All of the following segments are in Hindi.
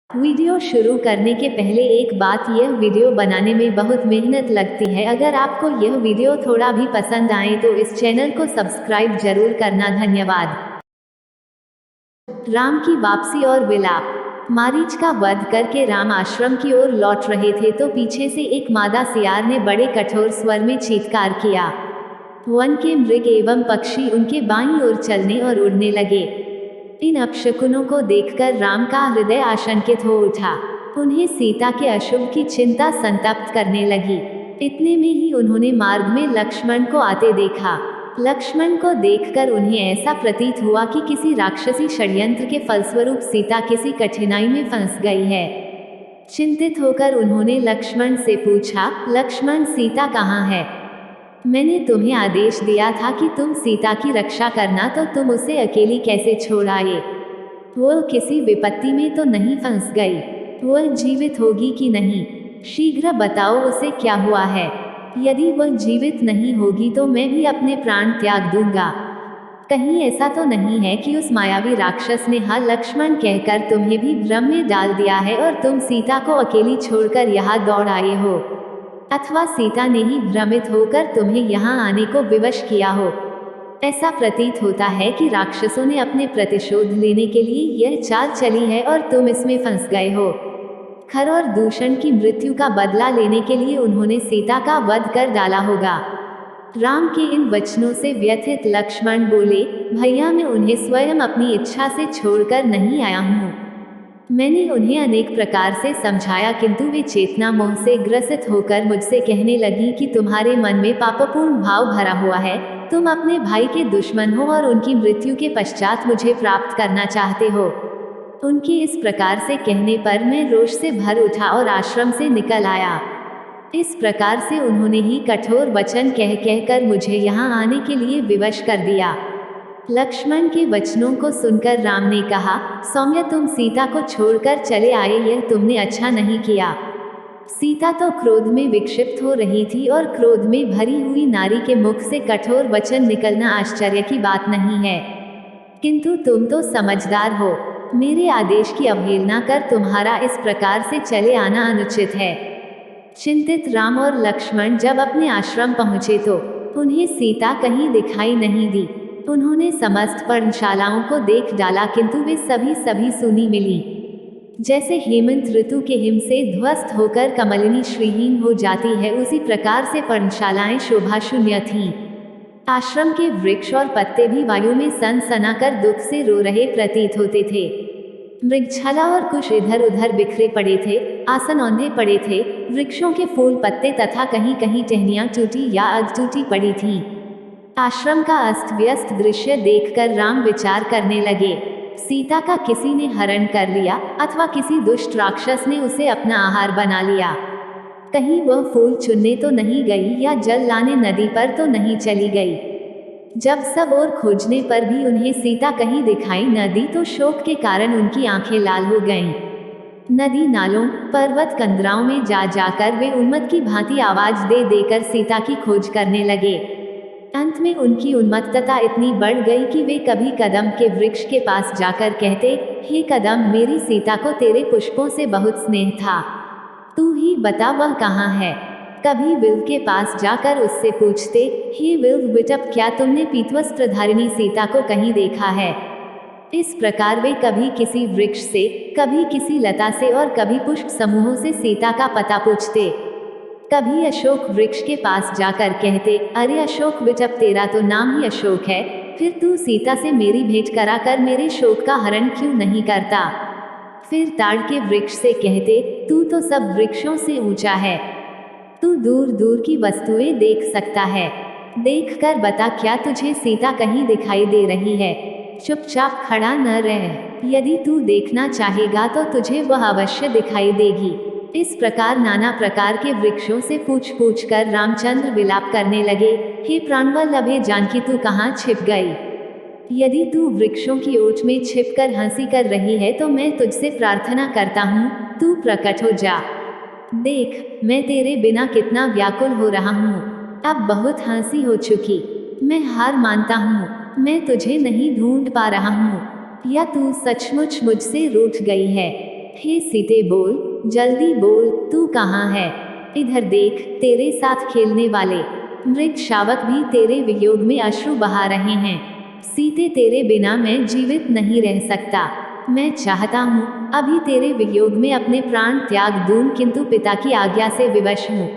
वीडियो शुरू करने के पहले एक बात, यह वीडियो बनाने में बहुत मेहनत लगती है। अगर आपको यह वीडियो थोड़ा भी पसंद आए तो इस चैनल को सब्सक्राइब जरूर करना। धन्यवाद। राम की वापसी और विलाप। मारीच का वध करके राम आश्रम की ओर लौट रहे थे तो पीछे से एक मादा सियार ने बड़े कठोर स्वर में चीत्कार किया। वन के मृग एवं पक्षी उनके बाईं ओर चलने और उड़ने लगे। इन अपशकुनों को देखकर राम का हृदय आशंकित हो उठा। उन्हें सीता के अशुभ की चिंता संतप्त करने लगी। इतने में ही उन्होंने मार्ग में लक्ष्मण को आते देखा। लक्ष्मण को देखकर उन्हें ऐसा प्रतीत हुआ कि किसी राक्षसी षड्यंत्र के फलस्वरूप सीता किसी कठिनाई में फंस गई है। चिंतित होकर उन्होंने लक्ष्मण से पूछा, लक्ष्मण, सीता कहाँ है? मैंने तुम्हें आदेश दिया था कि तुम सीता की रक्षा करना, तो तुम उसे अकेली कैसे छोड़ आए? वह किसी विपत्ति में तो नहीं फंस गई? वह जीवित होगी कि नहीं? शीघ्र बताओ, उसे क्या हुआ है? यदि वह जीवित नहीं होगी तो मैं भी अपने प्राण त्याग दूंगा। कहीं ऐसा तो नहीं है कि उस मायावी राक्षस ने हाँ लक्ष्मण कहकर तुम्हें भी भ्रम में डाल दिया है और तुम सीता को अकेली छोड़कर यहाँ दौड़ आए हो? अथवा सीता ने ही भ्रमित होकर तुम्हें यहाँ आने को विवश किया हो? ऐसा प्रतीत होता है कि राक्षसों ने अपने प्रतिशोध लेने के लिए यह चाल चली है और तुम इसमें फंस गए हो। खर और दूषण की मृत्यु का बदला लेने के लिए उन्होंने सीता का वध कर डाला होगा। राम के इन वचनों से व्यथित लक्ष्मण बोले, भैया, मैं उन्हें स्वयं अपनी इच्छा से छोड़कर नहीं आया हूँ। मैंने उन्हें अनेक प्रकार से समझाया, किंतु वे चेतना मोह से ग्रसित होकर मुझसे कहने लगी कि तुम्हारे मन में पापपूर्ण भाव भरा हुआ है, तुम अपने भाई के दुश्मन हो और उनकी मृत्यु के पश्चात मुझे प्राप्त करना चाहते हो। उनके इस प्रकार से कहने पर मैं रोष से भर उठा और आश्रम से निकल आया। इस प्रकार से उन्होंने ही कठोर वचन कह कहकर मुझे यहाँ आने के लिए विवश कर दिया। लक्ष्मण के वचनों को सुनकर राम ने कहा, सौम्य, तुम सीता को छोड़कर चले आए, यह तुमने अच्छा नहीं किया। सीता तो क्रोध में विक्षिप्त हो रही थी और क्रोध में भरी हुई नारी के मुख से कठोर वचन निकलना आश्चर्य की बात नहीं है। किंतु तुम तो समझदार हो। मेरे आदेश की अवहेलना कर तुम्हारा इस प्रकार से चले आना अनुचित है। चिंतित राम और लक्ष्मण जब अपने आश्रम पहुंचे तो उन्हें सीता कहीं दिखाई नहीं दी। उन्होंने समस्त पर्णशालाओं को देख डाला, किंतु वे सभी सूनी मिली। जैसे हेमंत ऋतु के हिम से ध्वस्त होकर कमलिनी श्रीहीन हो जाती है, उसी प्रकार से पर्णशालाएं शोभा शून्य थीं। आश्रम के वृक्ष और पत्ते भी वायु में सनसनाकर दुख से रो रहे प्रतीत होते थे। मृगछाला और कुश इधर उधर बिखरे पड़े थे, आसन औंधे पड़े थे, वृक्षों के फूल पत्ते तथा कहीं कहीं टहनियां टूटी या अध टूटी पड़ी थीं। आश्रम का अस्त व्यस्त दृश्य देखकर राम विचार करने लगे, सीता का किसी ने हरण कर लिया अथवा किसी दुष्ट राक्षस ने उसे अपना आहार बना लिया। कहीं वह फूल चुनने तो नहीं गई या जल लाने नदी पर तो नहीं चली गई। जब सब ओर खोजने पर भी उन्हें सीता कहीं दिखाई न दी तो शोक के कारण उनकी आंखें लाल हो गईं। नदी नालों, पर्वत कंदराओं में जा जाकर वे उन्मत्त की भांति आवाज दे देकर सीता की खोज करने लगे। अंत में उनकी उन्मत्तता इतनी बढ़ गई कि वे कभी कदम के वृक्ष के पास जाकर कहते, हे कदम, मेरी सीता को तेरे पुष्पों से बहुत स्नेह था, तू ही बता वह कहाँ है। कभी विल्व के पास जाकर उससे पूछते, हे विल्व विटप, क्या तुमने पीतवस्त्रधारिणी सीता को कहीं देखा है? इस प्रकार वे कभी किसी वृक्ष से, कभी किसी लता से और कभी पुष्प समूहों से सीता का पता पूछते। कभी अशोक वृक्ष के पास जाकर कहते, अरे अशोक विटप, तेरा तो नाम ही अशोक है, फिर तू सीता से मेरी भेंट कराकर मेरे शोक का हरण क्यों नहीं करता? फिर ताड़ के वृक्ष से कहते, तू तो सब वृक्षों से ऊंचा है, तू दूर दूर की वस्तुएं देख सकता है, देख कर बता, क्या तुझे सीता कहीं दिखाई दे रही है? चुपचाप खड़ा न रह, यदि तू देखना चाहेगा तो तुझे वह अवश्य दिखाई देगी। इस प्रकार नाना प्रकार के वृक्षों से पूछ पूछ कर रामचंद्र विलाप करने लगे, हे प्राणवल्लभे जानकी, तू कहाँ छिप गई? यदि तू वृक्षों की ओट में छिपकर हंसी कर रही है तो मैं तुझसे प्रार्थना करता हूँ, तू प्रकट हो जा। देख, मैं तेरे बिना कितना व्याकुल हो रहा हूँ। अब बहुत हंसी हो चुकी, मैं हार मानता हूँ, मैं तुझे नहीं ढूंढ पा रहा हूँ, या तू सचमुच मुझसे रूठ गई है? हे सीते बोल, जल्दी बोल, तू कहाँ है? इधर देख, तेरे साथ खेलने वाले मृग शावक भी तेरे वियोग में अश्रु बहा रहे हैं। सीते, तेरे बिना मैं जीवित नहीं रह सकता। मैं चाहता हूँ अभी तेरे वियोग में अपने प्राण त्याग दूं, किंतु पिता की आज्ञा से विवश हूँ।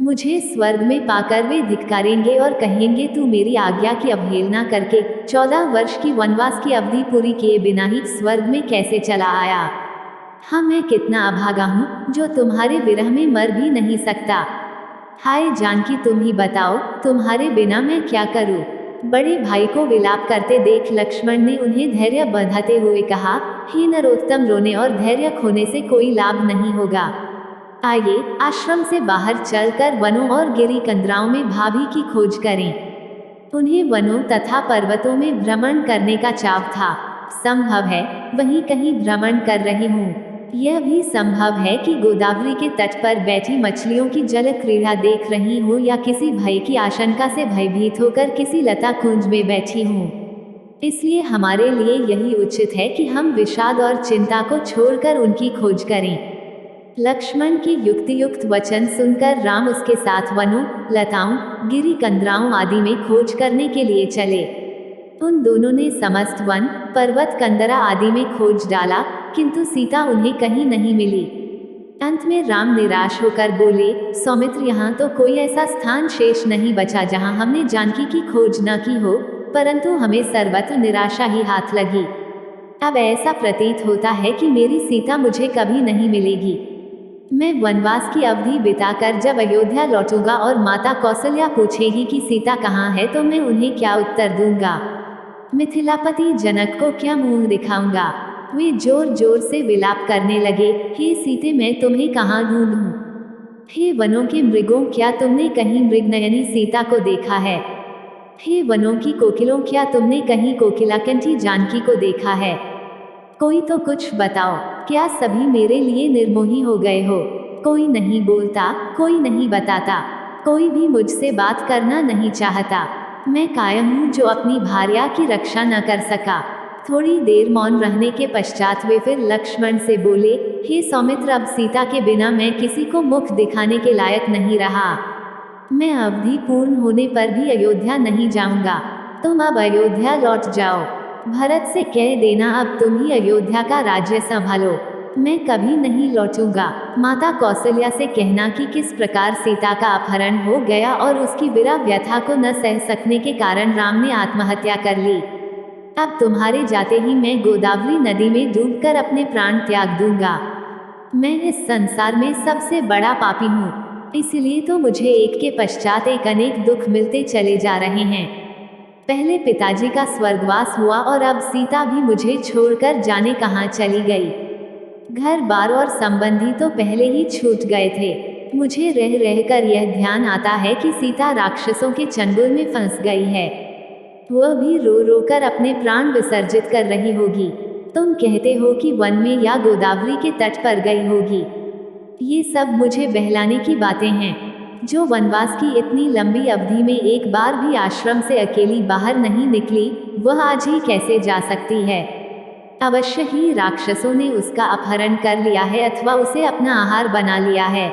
मुझे स्वर्ग में पाकर वे धिक्कारेंगे और कहेंगे, तू मेरी आज्ञा की अवहेलना करके 14 वर्ष की वनवास की अवधि पूरी किए बिना ही स्वर्ग में कैसे चला आया? हाँ, मैं कितना अभागा हूँ जो तुम्हारे विरह में मर भी नहीं सकता। हाय जानकी, तुम ही बताओ, तुम्हारे बिना मैं क्या करूँ? बड़े भाई को विलाप करते देख लक्ष्मण ने उन्हें धैर्य बंधाते हुए कहा, हे नरोत्तम, रोने और धैर्य खोने से कोई लाभ नहीं होगा। आइए, आश्रम से बाहर चलकर वनों और गिरी कंदराओं में भाभी की खोज करें। उन्हें वनों तथा पर्वतों में भ्रमण करने का चाव था। संभव है वहीं कहीं भ्रमण कर रही हूँ। यह भी संभव है कि गोदावरी के तट पर बैठी मछलियों की जल क्रीड़ा देख रही हूँ, या किसी भय की आशंका से भयभीत होकर किसी लता कुंज में बैठी हूँ। इसलिए हमारे लिए यही उचित है कि हम विषाद और चिंता को छोड़कर उनकी खोज करें। लक्ष्मण की युक्तियुक्त वचन सुनकर राम उसके साथ वनों, लताओं, गिरी कंदराओं आदि में खोज करने के लिए चले। उन दोनों ने समस्त वन, पर्वत, कंदरा आदि में खोज डाला, किंतु सीता उन्हें कहीं नहीं मिली। अंत में राम निराश होकर बोले, सौमित्र, यहाँ तो कोई ऐसा स्थान शेष नहीं बचा जहाँ हमने जानकी की खोज न की हो, परंतु हमें सर्वत्र निराशा ही हाथ लगी। अब ऐसा प्रतीत होता है कि मेरी सीता मुझे कभी नहीं मिलेगी। मैं वनवास की अवधि बिताकर जब अयोध्या लौटूंगा और माता कौशल्या पूछेगी कि सीता कहाँ है, तो मैं उन्हें क्या उत्तर दूंगा? मिथिलापति जनक को क्या मुंह दिखाऊंगा? वे जोर जोर से विलाप करने लगे, हे सीते, मैं तुम्हें कहाँ ढूंढूं? हे वनों के मृगों, क्या तुमने कहीं मृगनयनी सीता को देखा है? हे वनों की कोकिलों, क्या तुमने कहीं कोकिलाकंठी जानकी को देखा है? कोई तो कुछ बताओ, क्या सभी मेरे लिए निर्मोही हो गए हो? कोई नहीं बोलता, कोई नहीं बताता, कोई भी मुझसे बात करना नहीं चाहता। मैं कायर हूँ जो अपनी भार्या की रक्षा न कर सका। थोड़ी देर मौन रहने के पश्चात वे फिर लक्ष्मण से बोले, हे सौमित्र, अब सीता के बिना मैं किसी को मुख दिखाने के लायक नहीं रहा। मैं अवधि पूर्ण होने पर भी अयोध्या नहीं जाऊंगा। तुम अब अयोध्या लौट जाओ। भरत से कह देना अब तुम ही अयोध्या का राज्य संभालो। मैं कभी नहीं लौटूंगा। माता कौशल्या से कहना कि किस प्रकार सीता का अपहरण हो गया और उसकी विरह व्यथा को न सह सकने के कारण राम ने आत्महत्या कर ली। अब तुम्हारे जाते ही मैं गोदावरी नदी में डूबकर अपने प्राण त्याग दूंगा। मैं इस संसार में सबसे बड़ा पापी हूँ, इसलिए तो मुझे एक के पश्चात एक अनेक दुख मिलते चले जा रहे हैं। पहले पिताजी का स्वर्गवास हुआ और अब सीता भी मुझे छोड़कर जाने कहाँ चली गई। घर बार और संबंधी तो पहले ही छूट गए थे। मुझे रह रहकर यह ध्यान आता है कि सीता राक्षसों के चंगुल में फंस गई है। वह भी रो रो कर अपने प्राण विसर्जित कर रही होगी। तुम कहते हो कि वन में या गोदावरी के तट पर गई होगी। ये सब मुझे बहलाने की बातें हैं। जो वनवास की इतनी लंबी अवधि में एक बार भी आश्रम से अकेली बाहर नहीं निकली, वह आज ही कैसे जा सकती है? अवश्य ही राक्षसों ने उसका अपहरण कर लिया है अथवा उसे अपना आहार बना लिया है।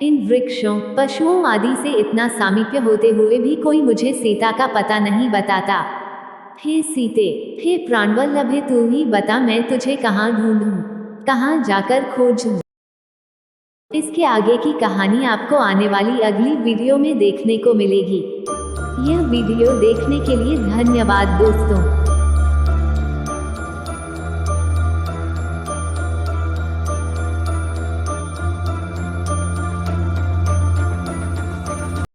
इन वृक्षों, पशुओं आदि से इतना सामीप्य होते हुए भी कोई मुझे सीता का पता नहीं बताता। हे सीते, हे प्राणवल्लभे, तू ही बता, मैं तुझे कहाँ ढूंढूं, कहाँ जाकर खोजूं? इसके आगे की कहानी आपको आने वाली अगली वीडियो में देखने को मिलेगी। यह वीडियो देखने के लिए धन्यवाद दोस्तों।